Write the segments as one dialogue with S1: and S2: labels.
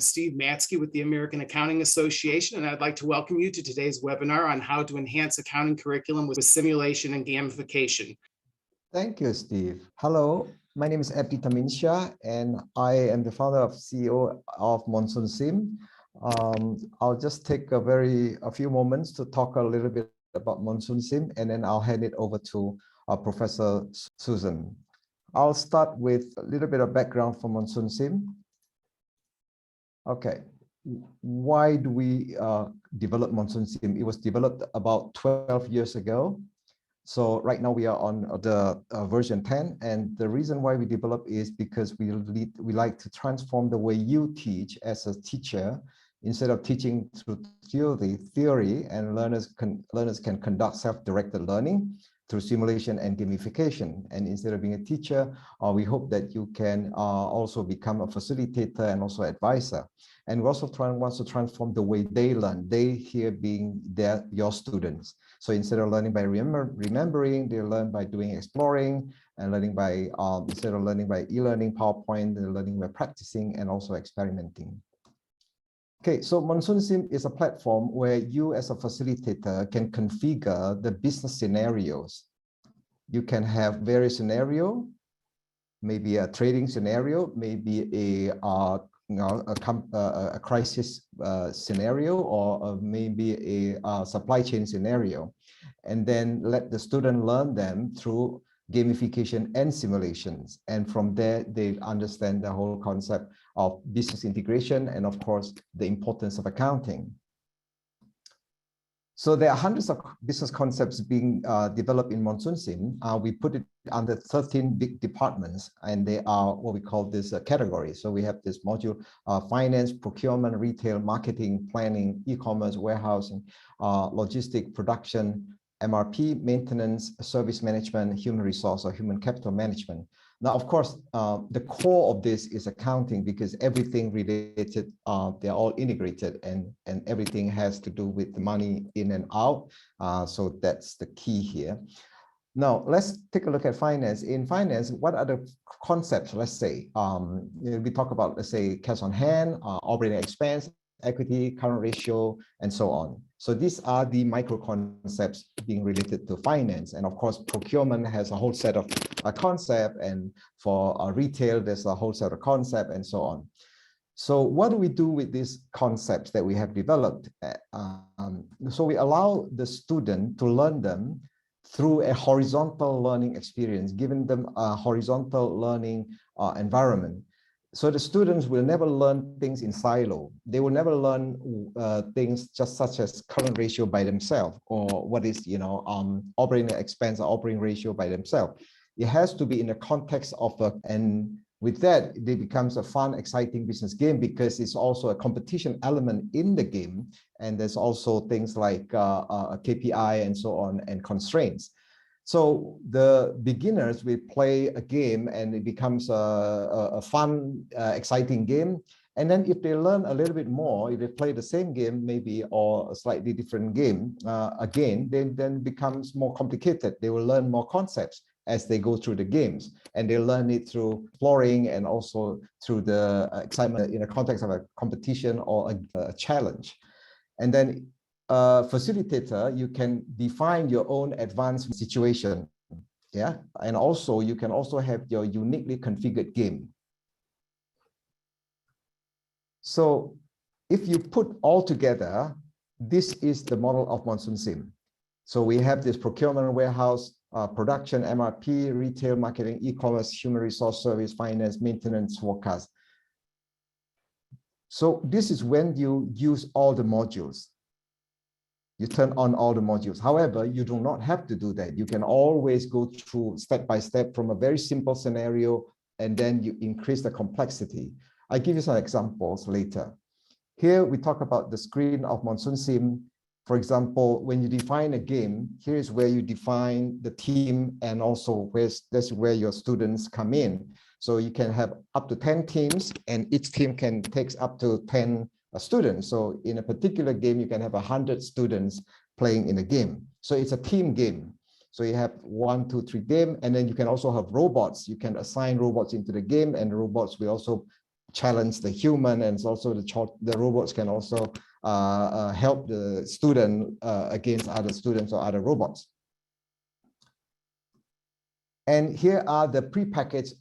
S1: Steve Matsky with the American Accounting Association, and I'd like to welcome you to today's webinar on how to enhance accounting curriculum with simulation and gamification.
S2: Thank you, Steve. Hello, my name is Abdy Taminsyah, and I am the founder of CEO of Monsoon SIM. I'll just take a few moments to talk a little bit about Monsoon SIM, and then I'll hand it over to Professor Susan. I'll start with a little bit of background for Monsoon SIM. Okay, why do we develop Monsoon SIM? It was developed about 12 years ago. So right now we are on the version 10, and the reason why we develop is because we like to transform the way you teach as a teacher. Instead of teaching through theory, and learners can conduct self-directed learning through simulation and gamification. And instead of being a teacher, we hope that you can also become a facilitator and also advisor. And we also want to transform the way they learn, they here being your students. So instead of learning by remembering, they learn by doing exploring, and learning by, instead of learning by e-learning, PowerPoint, they're learning by practicing and also experimenting. Okay, so Monsoon SIM is a platform where you as a facilitator can configure the business scenarios. You can have various scenarios, maybe a trading scenario, maybe a crisis scenario, or maybe a supply chain scenario, and then let the student learn them through gamification and simulations. And from there, they understand the whole concept of business integration and, of course, the importance of accounting. So there are hundreds of business concepts being developed in Monsoon SIM. We put it under 13 big departments, and they are what we call this categories. So we have this module, finance, procurement, retail, marketing, planning, e-commerce, warehousing, logistic, production, MRP, maintenance, service management, human resource or human capital management. Now, of course, the core of this is accounting, because everything related, they're all integrated, and everything has to do with the money in and out. So that's the key here. Now, let's take a look at finance. In finance, what are the concepts? Let's say we talk about, let's say, cash on hand, operating expense, equity, current ratio, and so on. So these are the micro concepts being related to finance. And of course, procurement has a whole set of concept, and for retail, there's a whole set of concept, and so on. So what do we do with these concepts that we have developed? So we allow the student to learn them through a horizontal learning experience, giving them a horizontal learning environment. So the students will never learn things in silo. They will never learn things just such as current ratio by themselves, or what is, operating expense or operating ratio by themselves. It has to be in the context of and with that, it becomes a fun, exciting business game, because it's also a competition element in the game. And there's also things like a KPI and so on, and constraints. So the beginners will play a game, and it becomes a fun, exciting game. And then if they learn a little bit more, if they play the same game, maybe, or a slightly different game, again, then it becomes more complicated. They will learn more concepts as they go through the games, and they learn it through exploring, and also through the excitement in the context of a competition or a challenge. And then facilitator, you can define your own advanced situation, yeah, and also you can also have your uniquely configured game. So if you put all together, this is the model of Monsoon SIM. So we have this procurement, warehouse, production, MRP, retail, marketing, e-commerce, human resource, service, finance, maintenance, forecast. So this is when you use all the modules. You turn on all the modules. However, you do not have to do that. You can always go through step by step from a very simple scenario, and then you increase the complexity. I'll give you some examples later. Here we talk about the screen of Monsoon SIM. For example, when you define a game, here's where you define the team, and also that's where your students come in. So you can have up to 10 teams, and each team takes up to 10 students. So in a particular game, you can have 100 students playing in a game. So it's a team game. So you have 1, 2, 3 game, and then you can also have robots. You can assign robots into the game, and the robots will also challenge the human, and it's also the robots can also help the student against other students or other robots. And here are the prepackaged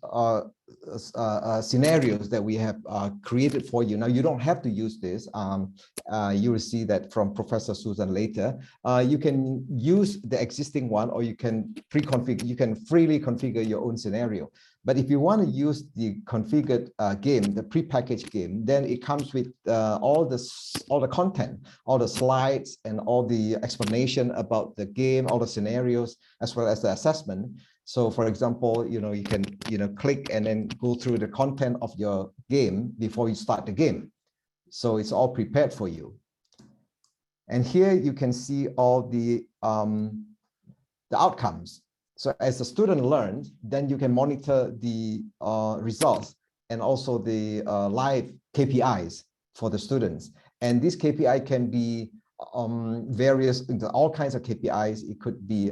S2: scenarios that we have created for you. Now, you don't have to use this. You will see that from Professor Susan later. You can use the existing one, or you can pre-configure. You can freely configure your own scenario. But if you want to use the configured game, the prepackaged game, then it comes with all the content, all the slides, and all the explanation about the game, all the scenarios, as well as the assessment. So, for example, you can click and then go through the content of your game before you start the game. So it's all prepared for you. And here you can see all the outcomes. So as the student learns, then you can monitor the results and also the live KPIs for the students. And this KPI can be various, all kinds of KPIs. It could be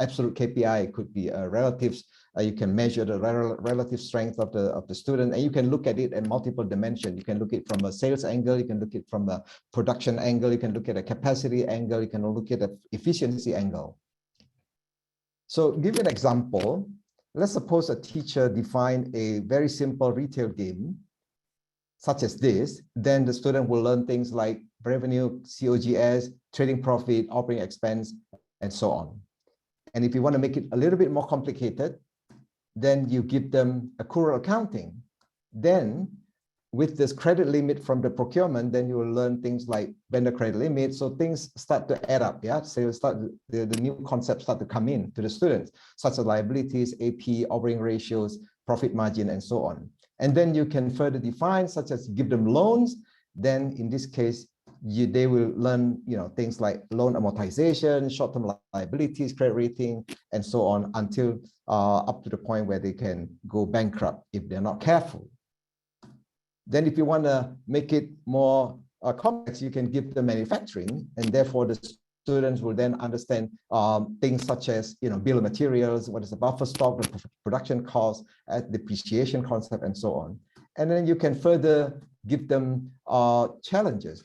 S2: absolute KPI, it could be relatives. You can measure the relative strength of the student, and you can look at it in multiple dimensions. You can look at it from a sales angle, you can look at it from a production angle, you can look at a capacity angle, you can look at the efficiency angle. So give you an example. Let's suppose a teacher defined a very simple retail game, such as this. Then the student will learn things like revenue, COGS, trading profit, operating expense, and so on. And if you want to make it a little bit more complicated, then you give them accrual accounting. Then with this credit limit from the procurement, then you will learn things like vendor credit limit. So things start to add up, yeah? So the new concepts start to come in to the students, such as liabilities, AP, operating ratios, profit margin, and so on. And then you can further define, such as give them loans. Then in this case, they will learn things like loan amortization, short-term liabilities, credit rating, and so on, until up to the point where they can go bankrupt if they're not careful. Then if you want to make it more complex, you can give them manufacturing, and therefore the students will then understand things such as bill of materials, what is the buffer stock, the production cost, depreciation concept, and so on. And then you can further give them challenges.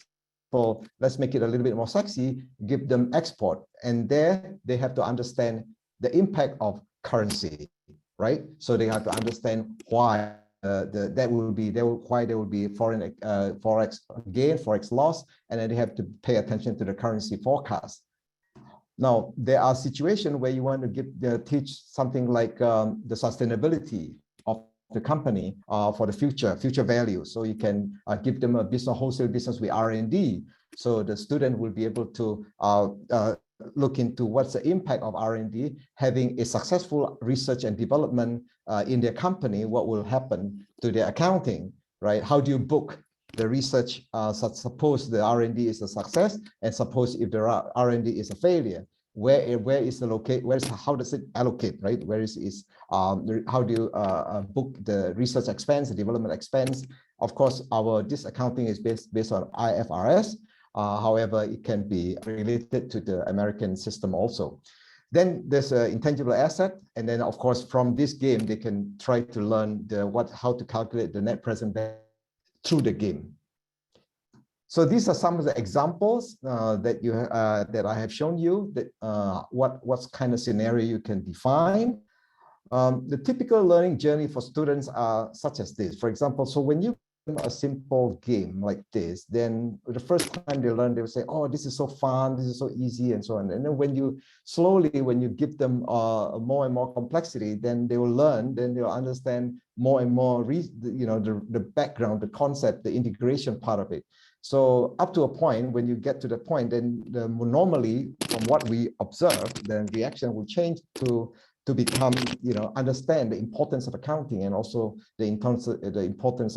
S2: So let's make it a little bit more sexy, give them export. And there they have to understand the impact of currency, right? So they have to understand why why there will be foreign forex gain, forex loss, and then they have to pay attention to the currency forecast. Now, there are situations where you want to teach something like the sustainability of the company for the future value. So you can give them a wholesale business with R&D. So the student will be able to look into what's the impact of R&D, having a successful research and development in their company, what will happen to their accounting, right? How do you book the research? Suppose the R&D is a success, and suppose if the R&D is a failure, where is the locate? How does it allocate, right? How do you book the research expense, the development expense? Of course, this accounting is based on IFRS. However, it can be related to the American system also. Then there's an intangible asset, and then of course from this game they can try to learn how to calculate the net present value through the game. So these are some of the examples that I have shown you, that what kind of scenario you can define. The typical learning journey for students are such as this. For example, so when you a simple game like this, then the first time they learn, they will say, oh, this is so fun, this is so easy, and so on. And then when you give them more and more complexity, then they will learn, then they'll understand more and more the background, the concept, the integration part of it. So up to a point, when you get to the point, then normally from what we observe, the reaction will change to become, understand the importance of accounting, and also the importance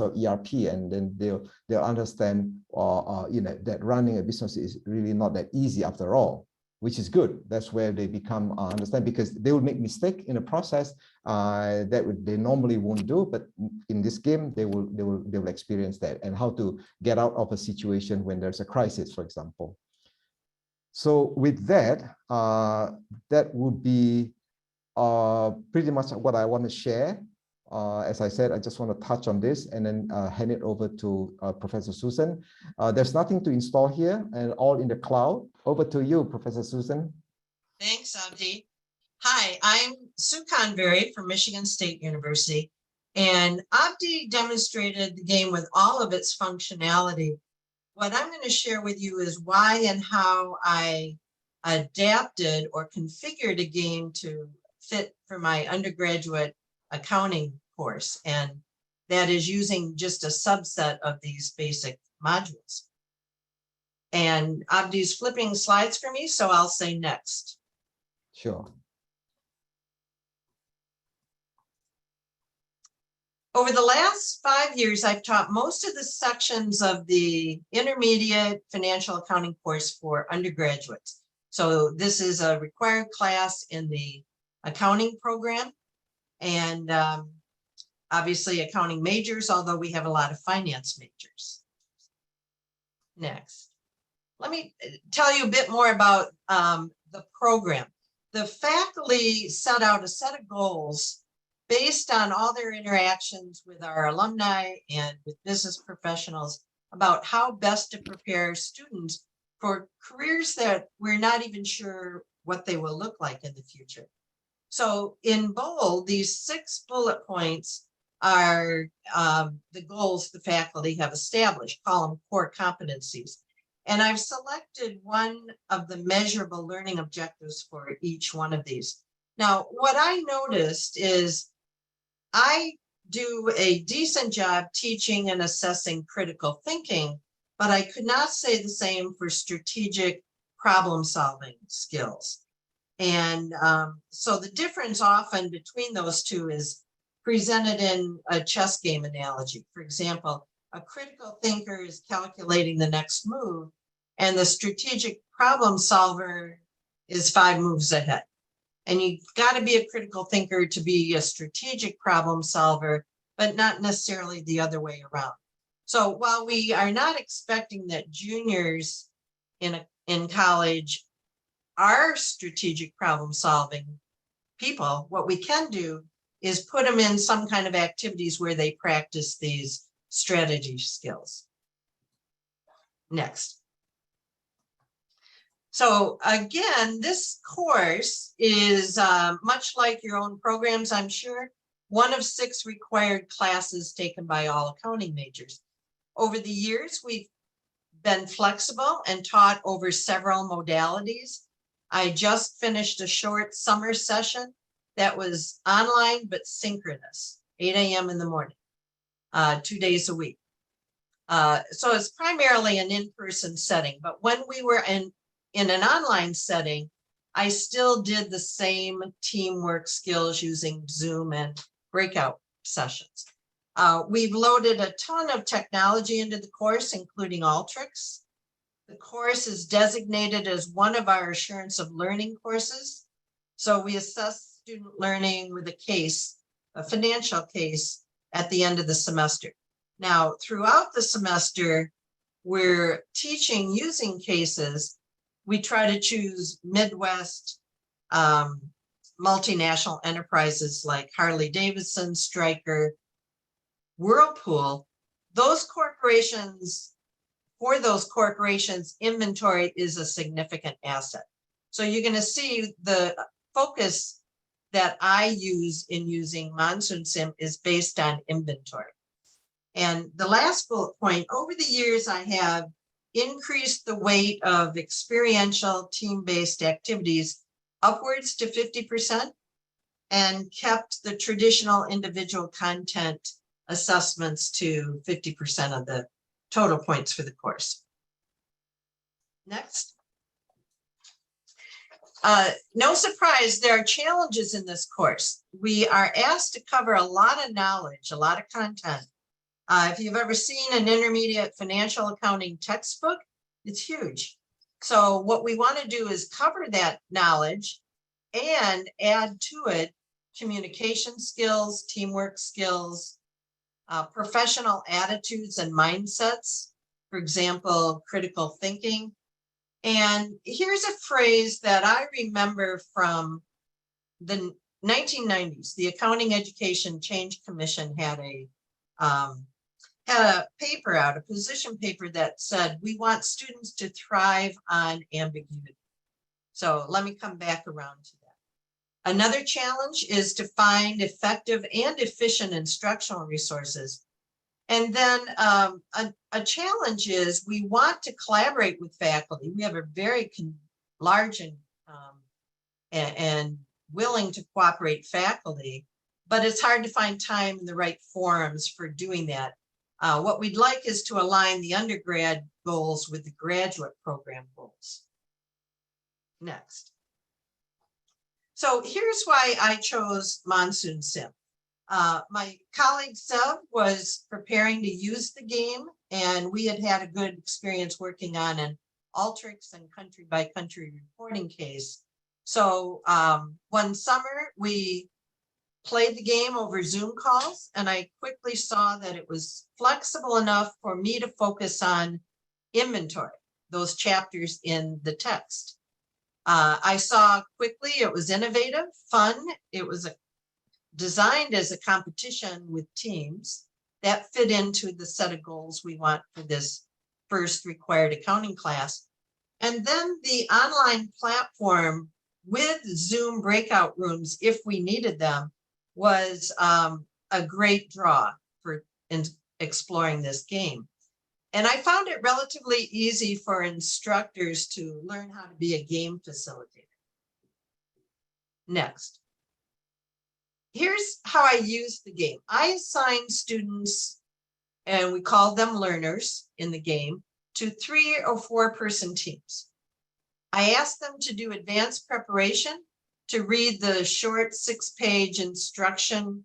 S2: of ERP, and then they'll understand, that running a business is really not that easy after all, which is good. That's where they become understand, because they will make mistake in the process that they normally won't do, but in this game they will experience that, and how to get out of a situation when there's a crisis, for example. So with that, that would be pretty much what I want to share as I said, I just want to touch on this and then hand it over to Professor Susan. There's nothing to install here and all in the cloud. Over to you, Professor Susan.
S3: Thanks, Abdi. Hi, I'm Sue Convery from Michigan State University, and Abdi demonstrated the game with all of its functionality. What I'm going to share with you is why and how I adapted or configured a game to fit for my undergraduate accounting course, and that is using just a subset of these basic modules. And Abdi's flipping slides for me, so I'll say next.
S2: Sure.
S3: Over the last 5 years, I've taught most of the sections of the intermediate financial accounting course for undergraduates. So this is a required class in the accounting program, and obviously accounting majors, although we have a lot of finance majors. Next. Let me tell you a bit more about the program. The faculty set out a set of goals based on all their interactions with our alumni and with business professionals about how best to prepare students for careers that we're not even sure what they will look like in the future. So in bold, these 6 bullet points are the goals the faculty have established, call them core competencies. And I've selected one of the measurable learning objectives for each one of these. Now, what I noticed is I do a decent job teaching and assessing critical thinking, but I could not say the same for strategic problem-solving skills. And so the difference often between those two is presented in a chess game analogy. For example, a critical thinker is calculating the next move, and the strategic problem solver is 5 moves ahead. And you've got to be a critical thinker to be a strategic problem solver, but not necessarily the other way around. So while we are not expecting that juniors in college are strategic problem solving people, what we can do is put them in some kind of activities where they practice these strategy skills. Next. So again, this course is much like your own programs, I'm sure, one of 6 required classes taken by all accounting majors. Over the years, we've been flexible and taught over several modalities. I just finished a short summer session that was online but synchronous, 8 a.m. in the morning, 2 days a week. So it's primarily an in-person setting, but when we were in an online setting, I still did the same teamwork skills using Zoom and breakout sessions. We've loaded a ton of technology into the course, including Alteryx. The course is designated as one of our assurance of learning courses. So we assess student learning with a case, a financial case, at the end of the semester. Now, throughout the semester, we're teaching using cases. We try to choose Midwest multinational enterprises like Harley-Davidson, Stryker, Whirlpool. Those corporations, for those corporations, inventory is a significant asset. So you're going to see the focus that I use in using Monsoon SIM is based on inventory. And the last bullet point, over the years, I have increased the weight of experiential team-based activities upwards to 50% and kept the traditional individual content assessments to 50% of the total points for the course. Next. No surprise, there are challenges in this course. We are asked to cover a lot of knowledge, a lot of content. If you've ever seen an intermediate financial accounting textbook, it's huge. So what we want to do is cover that knowledge and add to it communication skills, teamwork skills, professional attitudes and mindsets, for example, critical thinking. And here's a phrase that I remember from the 1990s, the Accounting Education Change Commission had a paper out, a position paper that said, we want students to thrive on ambiguity. So let me come back around to that. Another challenge is to find effective and efficient instructional resources. And then a challenge is we want to collaborate with faculty. We have a very large and willing to cooperate faculty, but it's hard to find time in the right forums for doing that. What we'd like is to align the undergrad goals with the graduate program goals. Next. So here's why I chose Monsoon SIM. My colleague Sev was preparing to use the game, and we had had a good experience working on an Alteryx and country by country reporting case. So one summer we played the game over Zoom calls, and I quickly saw that it was flexible enough for me to focus on inventory, those chapters in the text. I saw quickly it was innovative, fun. It was designed as a competition with teams that fit into the set of goals we want for this first required accounting class. And then the online platform with Zoom breakout rooms, if we needed them, was a great draw for exploring this game. And I found it relatively easy for instructors to learn how to be a game facilitator. Next. Here's how I used the game. I assigned students, and we called them learners in the game, to 3 or 4 person teams. I asked them to do advanced preparation, to read the short 6-page instruction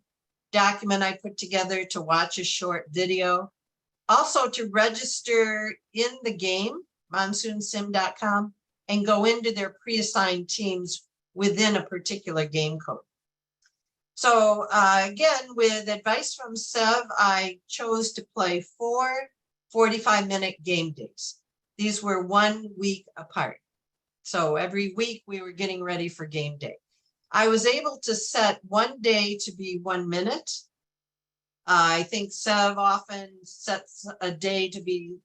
S3: document I put together, to watch a short video, also to register in the game, MonsoonSIM.com, and go into their pre-assigned teams within a particular game code. So again, with advice from Sev, I chose to play 4 45-minute game days. These were 1 week apart. So every week we were getting ready for game day. I was able to set one day to be 1 minute. I think Sev often sets a day to be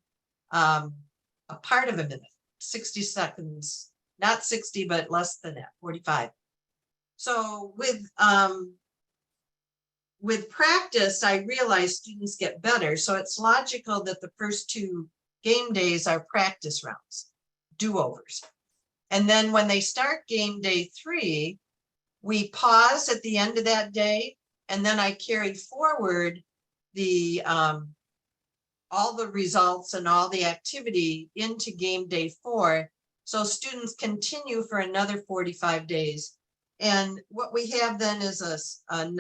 S3: a part of a minute, 60 seconds, not 60, but less than that, 45. So with practice, I realized students get better. So it's logical that the first 2 game days are practice rounds, do-overs. And then when they start game day 3, we pause at the end of that day, and then I carry forward the all the results and all the activity into game day 4. So students continue for another 45 days. And what we have then is a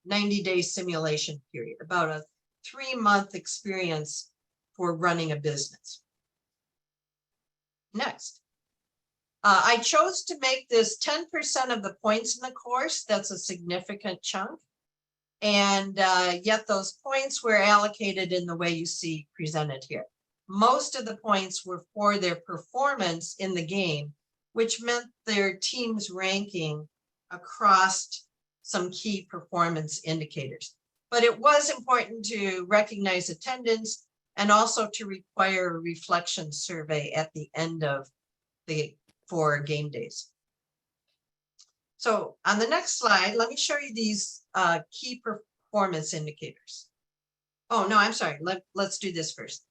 S3: 90-day simulation period, about a 3-month experience for running a business. Next. I chose to make this 10% of the points in the course. That's a significant chunk. And yet those points were allocated in the way you see presented here. Most of the points were for their performance in the game, which meant their team's ranking across some key performance indicators. But it was important to recognize attendance and also to require a reflection survey at the end of the 4 game days. So on the next slide, let me show you these key performance indicators. Oh, no, I'm sorry. Let's do this first.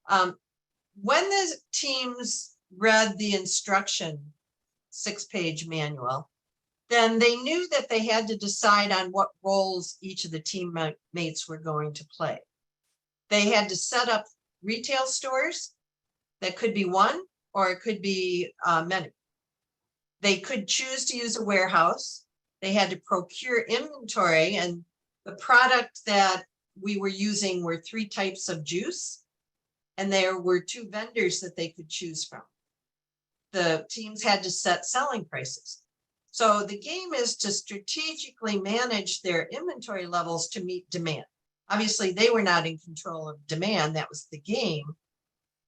S3: When the teams read the instruction 6-page manual, then they knew that they had to decide on what roles each of the teammates were going to play. They had to set up retail stores. That could be 1, or it could be many. They could choose to use a warehouse. They had to procure inventory, and the product that we were using were 3 types of juice, and there were 2 vendors that they could choose from. The teams had to set selling prices. So the game is to strategically manage their inventory levels to meet demand. Obviously, they were not in control of demand. That was the game.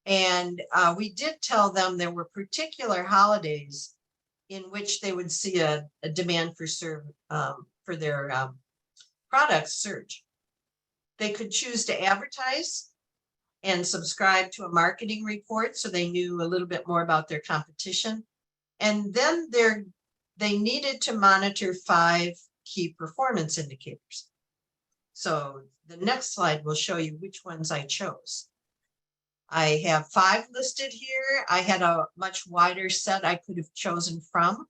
S3: And we did tell them there were particular holidays in which they would see a demand for for their products surge. They could choose to advertise and subscribe to a marketing report so they knew a little bit more about their competition. And then they needed to monitor 5 key performance indicators. So the next slide will show you which ones I chose. I have 5 listed here. I had a much wider set I could have chosen from,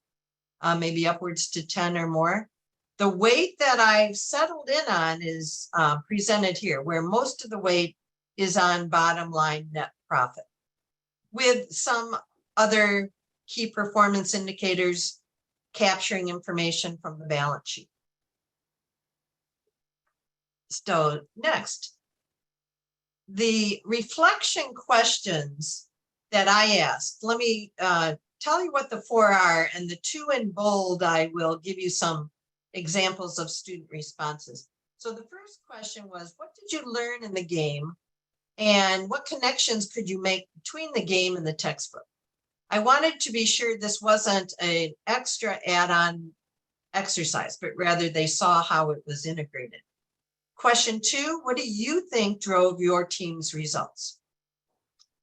S3: maybe upwards to 10 or more. The weight that I've settled in on is presented here, where most of the weight is on bottom line net profit, with some other key performance indicators capturing information from the balance sheet. So next, the reflection questions that I asked. Let me tell you what the 4 are, and the 2 in bold, I will give you some examples of student responses. So the first question was, what did you learn in the game? And what connections could you make between the game and the textbook? I wanted to be sure this wasn't an extra add-on exercise, but rather they saw how it was integrated. Question 2, what do you think drove your team's results?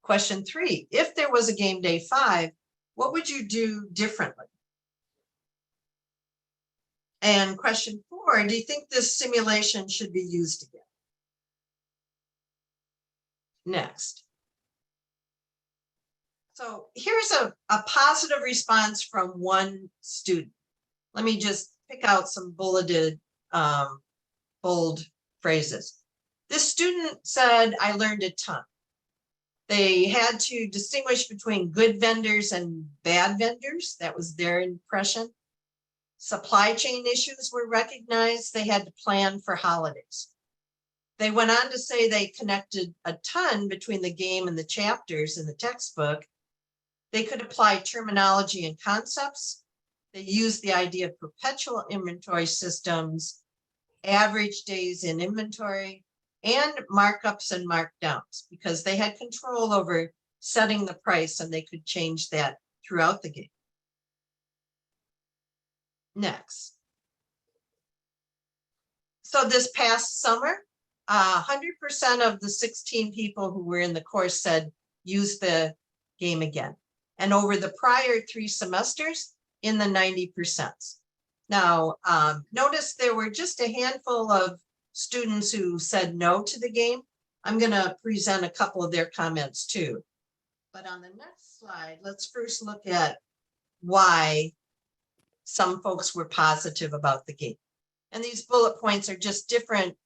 S3: Question 3, if there was a game day 5, what would you do differently? And question 4, do you think this simulation should be used again? Next. So here's a positive response from one student. Let me just pick out some bulleted, bold phrases. This student said, I learned a ton. They had to distinguish between good vendors and bad vendors. That was their impression. Supply chain issues were recognized. They had to plan for holidays. They went on to say they connected a ton between the game and the chapters in the textbook. They could apply terminology and concepts. They used the idea of perpetual inventory systems, average days in inventory, and markups and markdowns, because they had control over setting the price and they could change that throughout the game. Next. So this past summer, 100% of the 16 people who were in the course said use the game again. And over the prior 3 semesters, in the 90%. Now, notice there were just a handful of students who said no to the game. I'm going to present a couple of their comments too. But on the next slide, let's first look at why some folks were positive about the game. And these bullet points are just different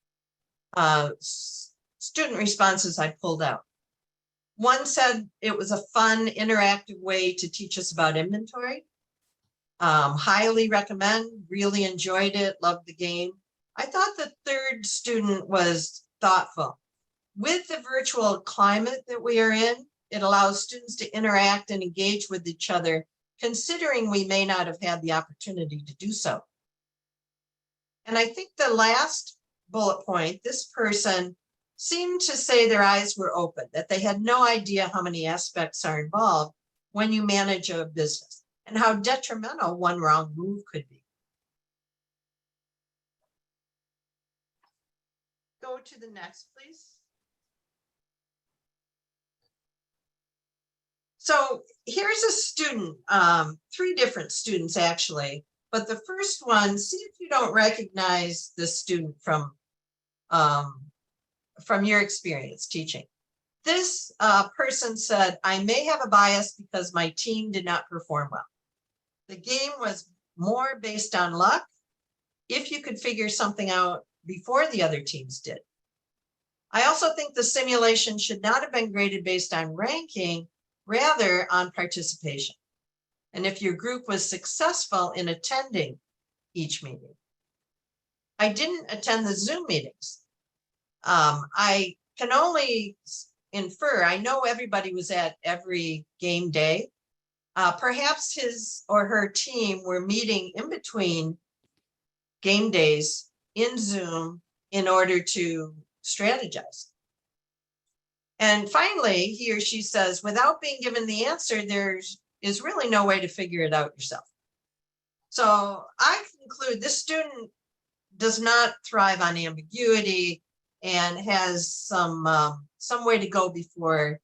S3: student responses I pulled out. One said it was a fun, interactive way to teach us about inventory. Highly recommend, really enjoyed it, loved the game. I thought the third student was thoughtful. With the virtual climate that we are in, it allows students to interact and engage with each other, considering we may not have had the opportunity to do so. And I think the last bullet point, this person seemed to say their eyes were open, that they had no idea how many aspects are involved when you manage a business and how detrimental one wrong move could be. Go to the next, please. So here's a student, 3 different students actually, but the first one, see if you don't recognize this student from your experience teaching. This person said, I may have a bias because my team did not perform well. The game was more based on luck if you could figure something out before the other teams did. I also think the simulation should not have been graded based on ranking, rather on participation. And if your group was successful in attending each meeting. I didn't attend the Zoom meetings. I can only infer, I know everybody was at every game day. Perhaps his or her team were meeting in between game days in Zoom in order to strategize. And finally, he or she says, without being given the answer, there is really no way to figure it out yourself. So I conclude this student does not thrive on ambiguity and has some way to go before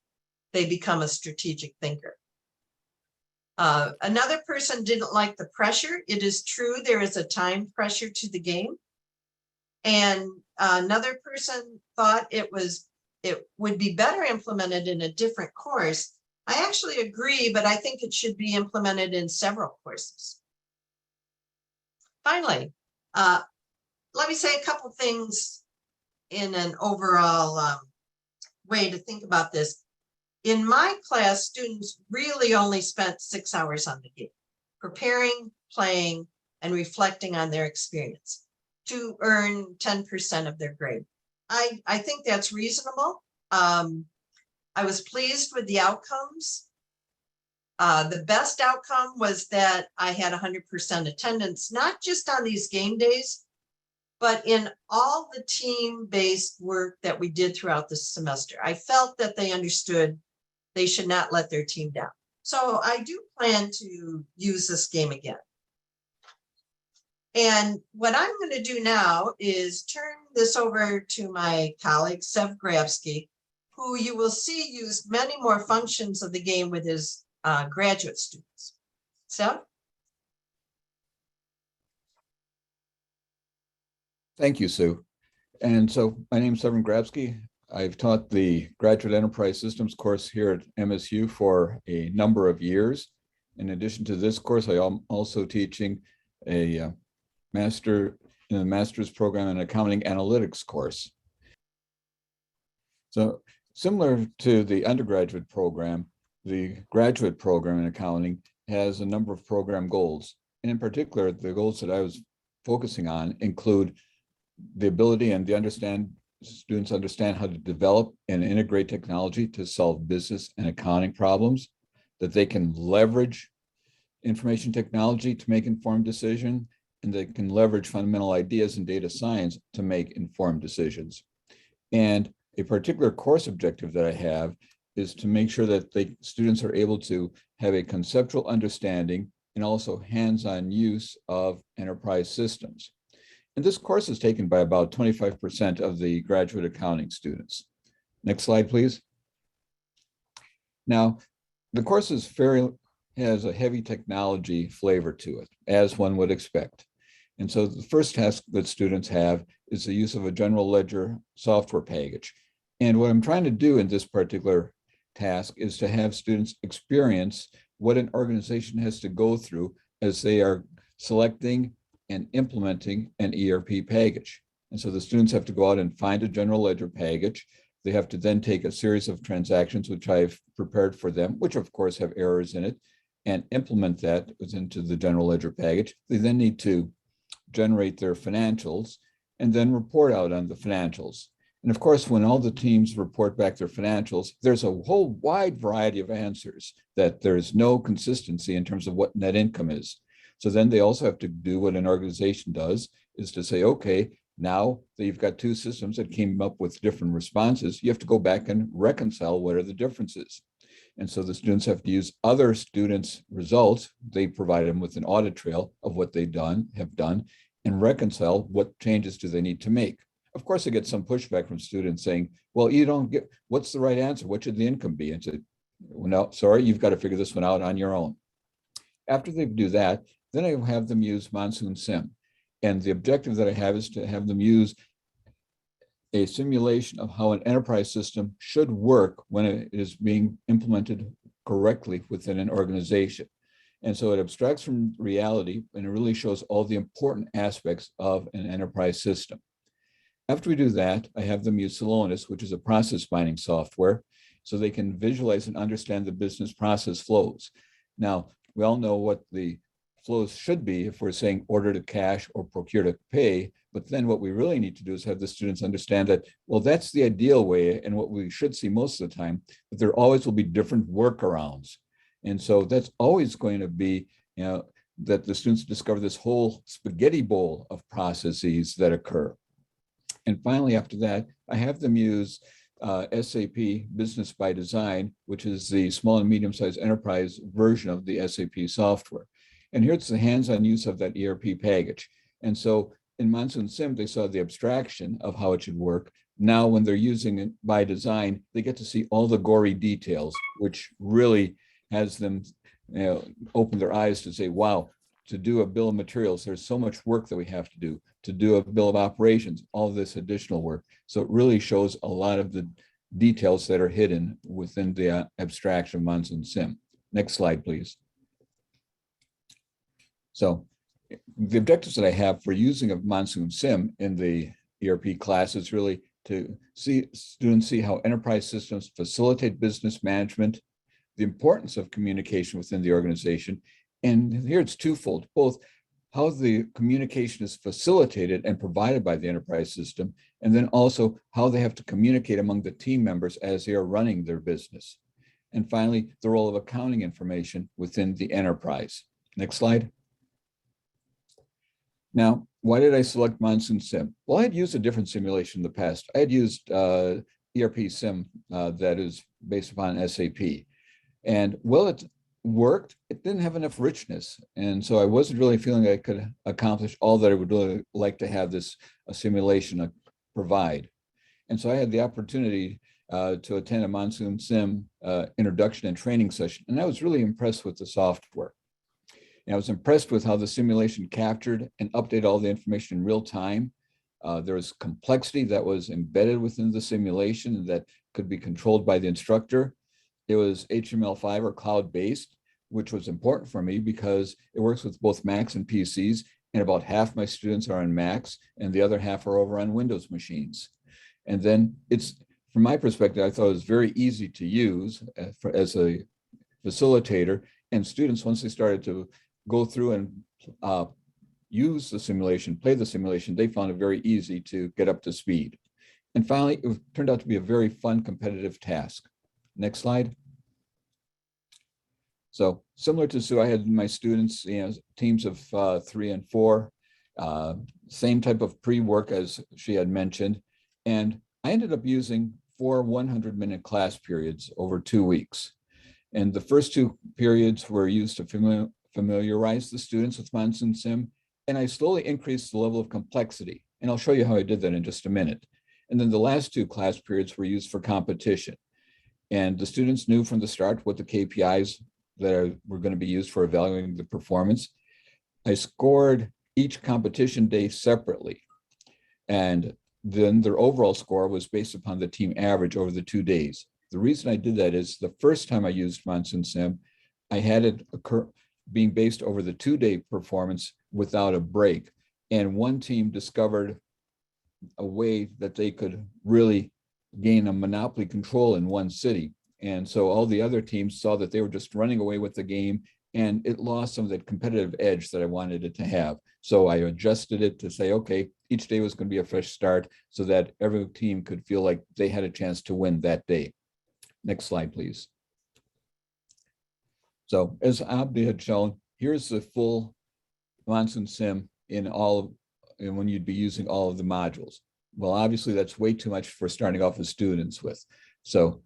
S3: they become a strategic thinker. Another person didn't like the pressure. It is true, there is a time pressure to the game. And another person thought it would be better implemented in a different course. I actually agree, but I think it should be implemented in several courses. Finally, let me say a couple things in an overall way to think about this. In my class, students really only spent 6 hours on the game, preparing, playing, and reflecting on their experience to earn 10% of their grade. I think that's reasonable. I was pleased with the outcomes. The best outcome was that I had 100% attendance, not just on these game days, but in all the team-based work that we did throughout the semester. I felt that they understood they should not let their team down. So I do plan to use this game again. And what I'm going to do now is turn this over to my colleague, Grabski, who you will see used many more functions of the game with his graduate students. Sev?
S4: Thank you, Sue. And so my name is Severin Grabski. I've taught the Graduate Enterprise Systems course here at MSU for a number of years. In addition to this course, I am also teaching a master's program in accounting analytics course. So similar to the undergraduate program, the graduate program in accounting has a number of program goals. And in particular, the goals that I was focusing on include the ability and students understand how to develop and integrate technology to solve business and accounting problems, that they can leverage information technology to make informed decisions, and they can leverage fundamental ideas in data science to make informed decisions. And a particular course objective that I have is to make sure that students are able to have a conceptual understanding and also hands-on use of enterprise systems. And this course is taken by about 25% of the graduate accounting students. Next slide, please. Now, the course has a heavy technology flavor to it, as one would expect. And so the first task that students have is the use of a general ledger software package. And what I'm trying to do in this particular task is to have students experience what an organization has to go through as they are selecting and implementing an ERP package. And so the students have to go out and find a general ledger package. They have to then take a series of transactions, which I've prepared for them, which of course have errors in it, and implement that into the general ledger package. They then need to generate their financials and then report out on the financials. And of course, when all the teams report back their financials, there's a whole wide variety of answers that there's no consistency in terms of what net income is. So then they also have to do what an organization does, is to say, okay, now that you've got two systems that came up with different responses, you have to go back and reconcile what are the differences. And so the students have to use other students' results. They provide them with an audit trail of what they have done, and reconcile what changes do they need to make. Of course, they get some pushback from students saying, well, you don't get, what's the right answer? What should the income be? And say, well, no, sorry, you've got to figure this one out on your own. After they do that, then I have them use Monsoon SIM. And the objective that I have is to have them use a simulation of how an enterprise system should work when it is being implemented correctly within an organization. And so it abstracts from reality, and it really shows all the important aspects of an enterprise system. After we do that, I have them use Celonis, which is a process mining software, so they can visualize and understand the business process flows. Now, we all know what the flows should be if we're saying order to cash or procure to pay, but then what we really need to do is have the students understand that, well, that's the ideal way, and what we should see most of the time, but there always will be different workarounds. And so that's always going to be, that the students discover this whole spaghetti bowl of processes that occur. And finally, after that, I have them use SAP Business by Design, which is the small and medium-sized enterprise version of the SAP software. And here's the hands-on use of that ERP package. And so in Monsoon SIM, they saw the abstraction of how it should work. Now, when they're using it by design, they get to see all the gory details, which really has them open their eyes to say, wow, to do a bill of materials, there's so much work that we have to do a bill of operations, all this additional work. So it really shows a lot of the details that are hidden within the abstraction of Monsoon SIM. Next slide, please. So the objectives that I have for using of Monsoon SIM in the ERP class is really to see students see how enterprise systems facilitate business management, the importance of communication within the organization. And here it's twofold, both how the communication is facilitated and provided by the enterprise system, and then also how they have to communicate among the team members as they are running their business. And finally, the role of accounting information within the enterprise. Next slide. Now, why did I select Monsoon SIM? Well, I had used a different simulation in the past. I had used ERP SIM that is based upon SAP. And while it worked, it didn't have enough richness. And so I wasn't really feeling I could accomplish all that I would really like to have this simulation provide. And so I had the opportunity to attend a Monsoon SIM introduction and training session. And I was really impressed with the software. And I was impressed with how the simulation captured and updated all the information in real time. There was complexity that was embedded within the simulation that could be controlled by the instructor. It was HTML5 or cloud-based, which was important for me because it works with both Macs and PCs, and about half my students are on Macs and the other half are over on Windows machines. And then it's, from my perspective, I thought it was very easy to use as a facilitator, and students, once they started to go through and use the simulation, play the simulation, they found it very easy to get up to speed. And finally, it turned out to be a very fun, competitive task. Next slide. So similar to Sue, I had my students, teams of 3 and 4, same type of pre-work as she had mentioned. And I ended up using 4 100-minute class periods over 2 weeks. And the first 2 periods were used to familiarize the students with Monsoon SIM, and I slowly increased the level of complexity. And I'll show you how I did that in just a minute. And then the last 2 class periods were used for competition. And the students knew from the start what the KPIs that were going to be used for evaluating the performance. I scored each competition day separately. And then their overall score was based upon the team average over the 2 days. The reason I did that is the first time I used Monsoon SIM, I had it occur being based over the 2-day performance without a break. And one team discovered a way that they could really gain a monopoly control in one city. And so all the other teams saw that they were just running away with the game, and it lost some of that competitive edge that I wanted it to have. So I adjusted it to say, okay, each day was going to be a fresh start so that every team could feel like they had a chance to win that day. Next slide, please. So as Abdy had shown, here's the full Monsoon SIM in when you'd be using all of the modules. Well, obviously that's way too much for starting off with students with. So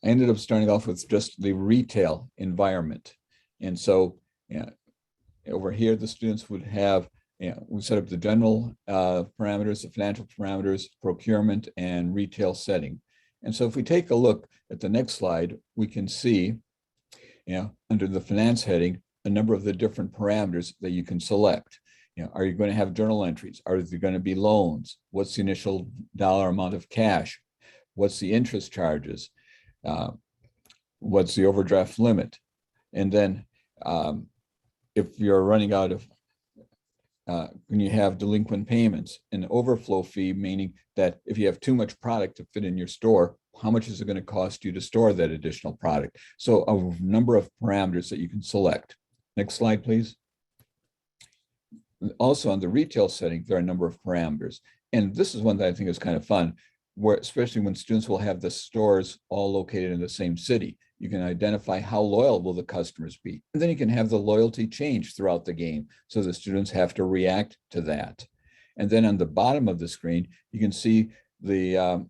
S4: I ended up starting off with just the retail environment. And so over here, the students would have, we set up the general parameters, the financial parameters, procurement, and retail setting. And so if we take a look at the next slide, we can see, under the finance heading, a number of the different parameters that you can select. Are you going to have journal entries? Are there going to be loans? What's the initial dollar amount of cash? What's the interest charges? What's the overdraft limit? And then if you're running out of, when you have delinquent payments, an overflow fee, meaning that if you have too much product to fit in your store, how much is it going to cost you to store that additional product? So a number of parameters that you can select. Next slide, please. Also on the retail setting, there are a number of parameters. And this is one that I think is kind of fun, where especially when students will have the stores all located in the same city. You can identify how loyal will the customers be. And then you can have the loyalty change throughout the game. So the students have to react to that. And then on the bottom of the screen, you can see the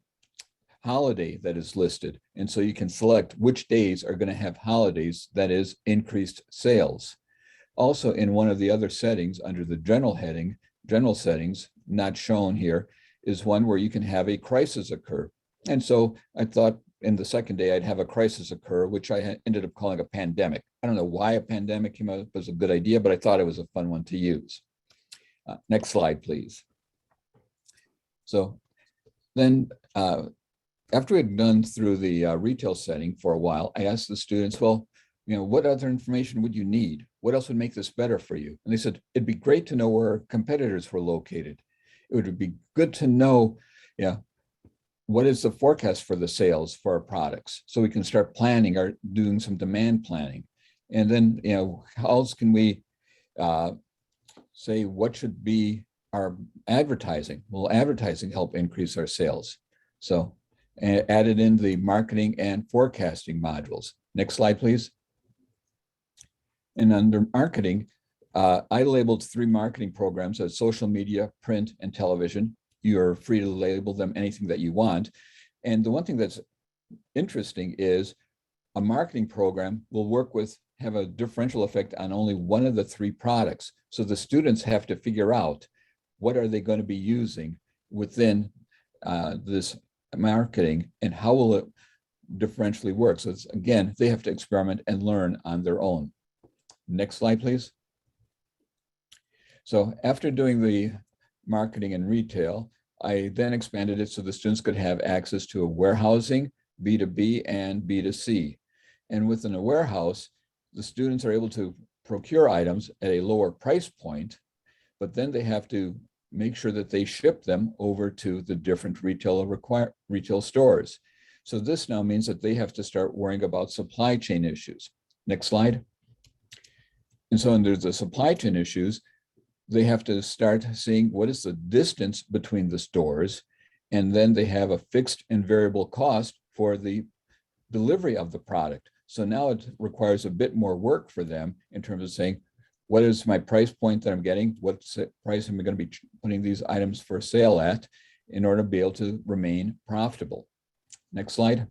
S4: holiday that is listed. And so you can select which days are going to have holidays, that is increased sales. Also in one of the other settings under the general heading, general settings, not shown here is one where you can have a crisis occur. And so I thought in the second day I'd have a crisis occur, which I ended up calling a pandemic. I don't know why a pandemic came up as a good idea, but I thought it was a fun one to use. Next slide, please. So then after we had gone through the retail setting for a while, I asked the students, well, what other information would you need? What else would make this better for you? And they said, it'd be great to know where our competitors were located. It would be good to know, what is the forecast for the sales for our products? So we can start planning or doing some demand planning. And then, how else can we say what should be our advertising? Will advertising help increase our sales? So added in the marketing and forecasting modules. Next slide, please. And under marketing, I labeled 3 marketing programs as social media, print, and television. You're free to label them anything that you want. And the one thing that's interesting is a marketing program will have a differential effect on only one of the 3 products. So the students have to figure out what are they going to be using within this marketing and how will it differentially work. So it's, again, they have to experiment and learn on their own. Next slide, please. So after doing the marketing and retail, I then expanded it so the students could have access to a warehousing, B2B, and B2C. And within a warehouse, the students are able to procure items at a lower price point, but then they have to make sure that they ship them over to the different retail stores. So this now means that they have to start worrying about supply chain issues. Next slide. And so under the supply chain issues, they have to start seeing what is the distance between the stores, and then they have a fixed and variable cost for the delivery of the product. So now it requires a bit more work for them in terms of saying, what is my price point that I'm getting? What price am I going to be putting these items for sale at in order to be able to remain profitable? Next slide.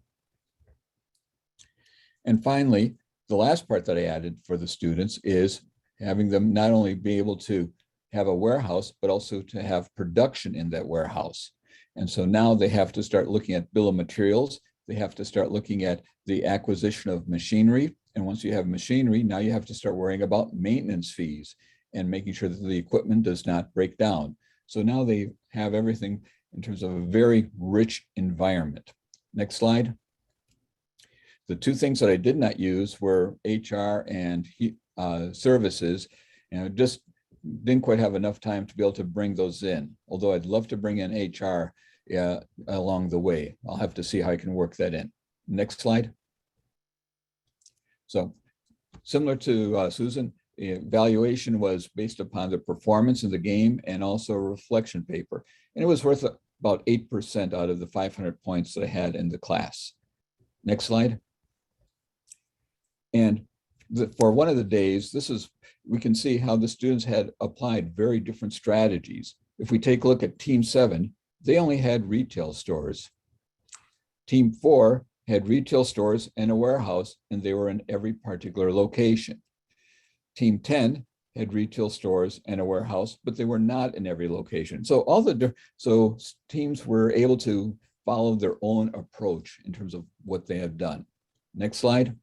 S4: And finally, the last part that I added for the students is having them not only be able to have a warehouse, but also to have production in that warehouse. And so now they have to start looking at bill of materials. They have to start looking at the acquisition of machinery. And once you have machinery, now you have to start worrying about maintenance fees and making sure that the equipment does not break down. So now they have everything in terms of a very rich environment. Next slide. The 2 things that I did not use were HR and services, and just didn't quite have enough time to be able to bring those in, although I'd love to bring in HR along the way. I'll have to see how I can work that in. Next slide. So similar to Susan, evaluation was based upon the performance of the game and also a reflection paper. And it was worth about 8% out of the 500 points that I had in the class. Next slide. And for one of the days, we can see how the students had applied very different strategies. If we take a look at Team 7, they only had retail stores. Team 4 had retail stores and a warehouse, and they were in every particular location. Team 10 had retail stores and a warehouse, but they were not in every location. So so teams were able to follow their own approach in terms of what they have done. Next slide.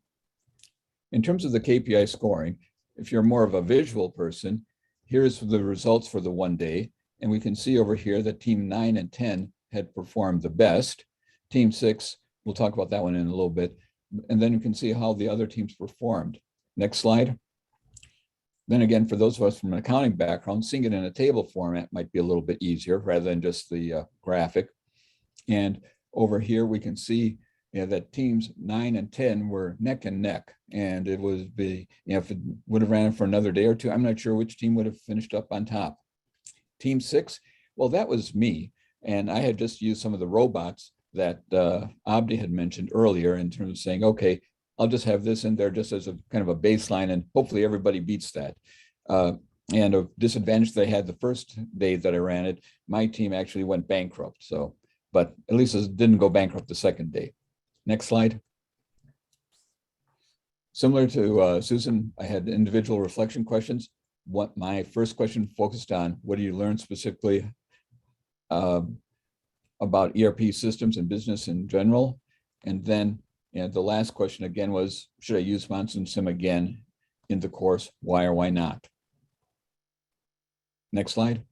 S4: In terms of the KPI scoring, if you're more of a visual person, here's the results for the one day. And we can see over here that Team 9 and 10 had performed the best. Team 6, we'll talk about that one in a little bit. And then you can see how the other teams performed. Next slide. Then again, for those of us from an accounting background, seeing it in a table format might be a little bit easier rather than just the graphic. And over here, we can see that teams 9 and 10 were neck and neck. And it would be, if it would have ran for another day or two, I'm not sure which team would have finished up on top. Team 6, well, that was me. And I had just used some of the robots that Abdy had mentioned earlier in terms of saying, okay, I'll just have this in there just as a kind of a baseline, and hopefully everybody beats that. And a disadvantage that I had the first day that I ran it, my team actually went bankrupt. So, but at least it didn't go bankrupt the second day. Next slide. Similar to Susan, I had individual reflection questions. What my first question focused on, what do you learn specifically about ERP systems and business in general. And then the last question again was, should I use Monsoon SIM again in the course? Why or why not? Next slide.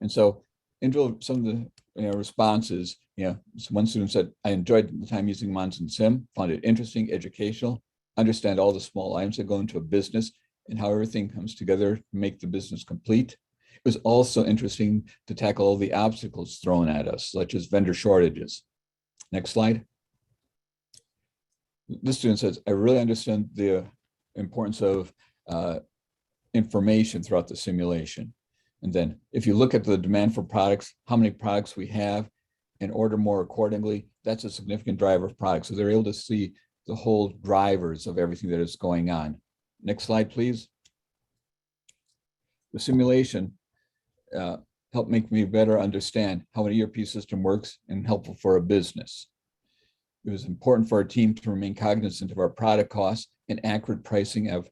S4: And so into some of the responses, one student said, I enjoyed the time using Monsoon SIM, found it interesting, educational, understand all the small items that go into a business and how everything comes together to make the business complete. It was also interesting to tackle all the obstacles thrown at us, such as vendor shortages. Next slide. This student says, I really understand the importance of information throughout the simulation. And then if you look at the demand for products, how many products we have and order more accordingly, that's a significant driver of products. So they're able to see the whole drivers of everything that is going on. Next slide, please. The simulation helped make me better understand how an ERP system works and helpful for a business. It was important for our team to remain cognizant of our product costs and accurate pricing of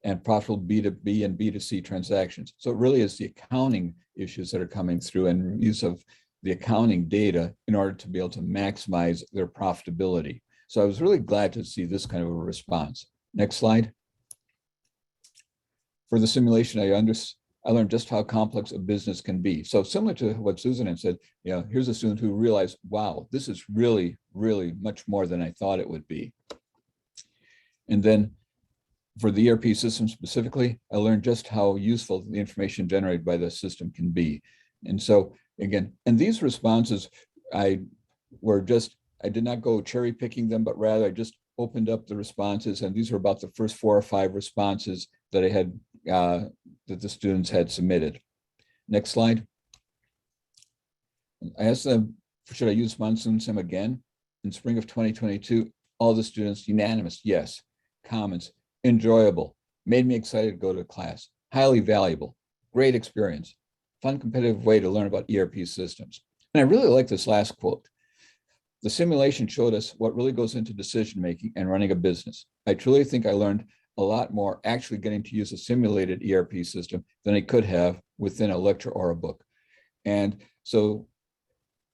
S4: and profitable B2B and B2C transactions. So it really is the accounting issues that are coming through and use of the accounting data in order to be able to maximize their profitability. So I was really glad to see this kind of a response. Next slide. For the simulation, I learned just how complex a business can be. So similar to what Susan had said, here's a student who realized, wow, this is really, really much more than I thought it would be. And then for the ERP system specifically, I learned just how useful the information generated by the system can be. And so again, and these responses, I did not go cherry picking them, but rather I just opened up the responses. And these were about the first 4 or 5 responses that I had that the students had submitted. Next slide. I asked them, should I use Monsoon SIM again? In spring of 2022, all the students unanimous, yes. Comments, enjoyable, made me excited to go to class, highly valuable, great experience, fun competitive way to learn about ERP systems. And I really like this last quote. The simulation showed us what really goes into decision-making and running a business. I truly think I learned a lot more actually getting to use a simulated ERP system than I could have within a lecture or a book. And so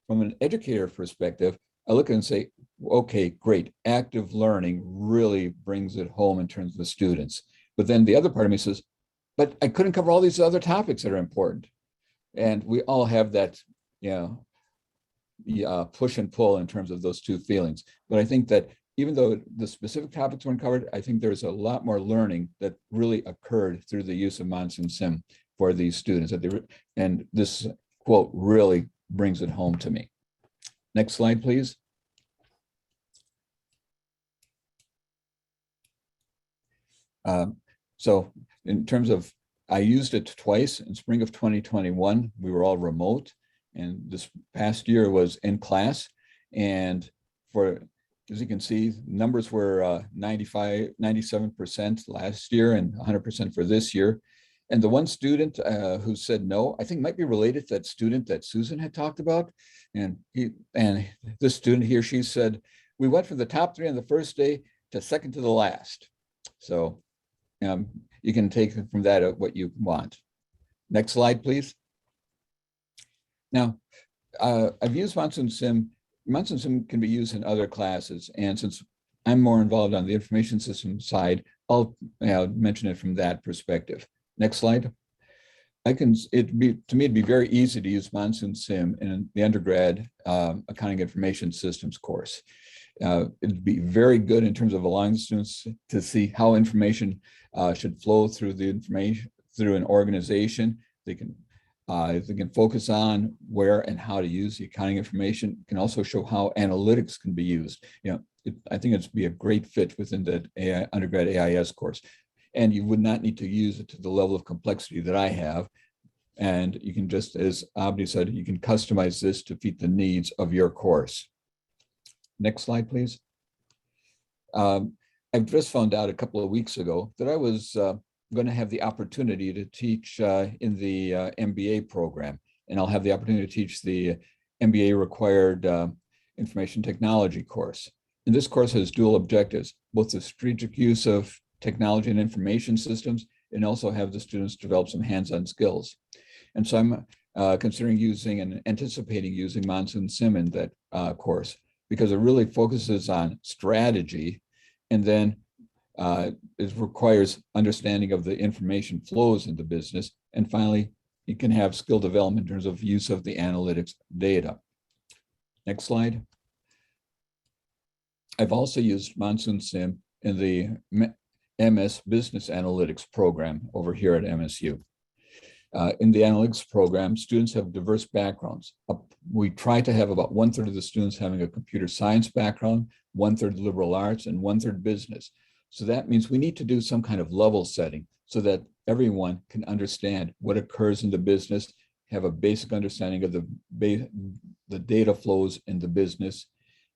S4: from an educator perspective, I look at it and say, okay, great. Active learning really brings it home in terms of the students. But then the other part of me says, but I couldn't cover all these other topics that are important. And we all have that, push and pull in terms of those two feelings. But I think that even though the specific topics weren't covered, I think there's a lot more learning that really occurred through the use of Monsoon SIM for these students. And this quote really brings it home to me. Next slide, please. So in terms of, I used it twice in spring of 2021. We were all remote, and this past year was in class. And as you can see, numbers were 97% last year and 100% for this year. And the one student who said no, I think might be related to that student that Susan had talked about. And this student, he or she said, we went from the top 3 on the first day to second to the last. So you can take from that what you want. Next slide, please. Now, I've used Monsoon SIM. Monsoon SIM can be used in other classes. And since I'm more involved on the information system side, I'll mention it from that perspective. Next slide. To me, it'd be very easy to use Monsoon SIM in the undergrad accounting information systems course. It'd be very good in terms of allowing students to see how information should flow through an organization. They can focus on where and how to use the accounting information. It can also show how analytics can be used. I think it'd be a great fit within the undergrad AIS course. And you would not need to use it to the level of complexity that I have. And you can just, as Abdy said, you can customize this to fit the needs of your course. Next slide, please. I've just found out a couple of weeks ago that I was going to have the opportunity to teach in the MBA program. And I'll have the opportunity to teach the MBA required information technology course. And this course has dual objectives, both the strategic use of technology and information systems, and also have the students develop some hands-on skills. And so considering using and anticipating using Monsoon SIM in that course, because it really focuses on strategy, and then it requires understanding of the information flows into business. And finally, you can have skill development in terms of use of the analytics data. Next slide. I've also used Monsoon SIM in the MS Business Analytics program over here at MSU. In the analytics program, students have diverse backgrounds. We try to have about 1/3 of the students having a computer science background, 1/3 liberal arts, and 1/3 business. So that means we need to do some kind of level setting so that everyone can understand what occurs in the business, have a basic understanding of the data flows in the business,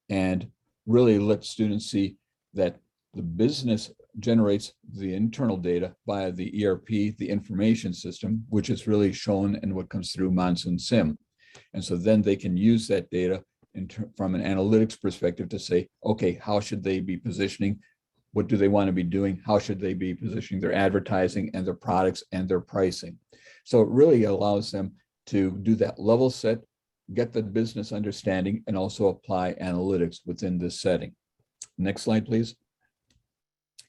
S4: and really let students see that the business generates the internal data via the ERP, the information system, which is really shown in what comes through Monsoon SIM. And so then they can use that data from an analytics perspective to say, okay, how should they be positioning? What do they want to be doing? How should they be positioning their advertising and their products and their pricing? So it really allows them to do that level set, get the business understanding, and also apply analytics within this setting. Next slide, please.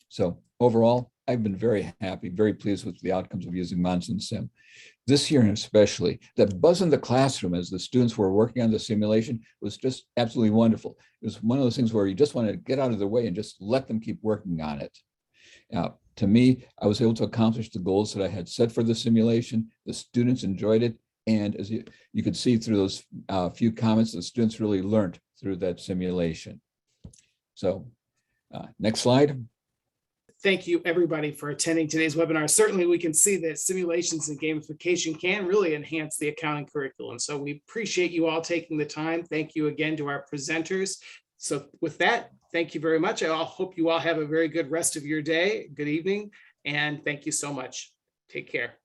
S4: So overall, I've been very happy, very pleased with the outcomes of using Monsoon SIM. This year especially, the buzz in the classroom as the students were working on the simulation was just absolutely wonderful. It was one of those things where you just want to get out of their way and just let them keep working on it. To me, I was able to accomplish the goals that I had set for the simulation. The students enjoyed it. And as you could see through those few comments, the students really learned through that simulation. So next slide.
S1: Thank you, everybody, for attending today's webinar. Certainly, we can see that simulations and gamification can really enhance the accounting curriculum. So we appreciate you all taking the time. Thank you again to our presenters. So with that, thank you very much. I hope you all have a very good rest of your day, good evening, and thank you so much. Take care.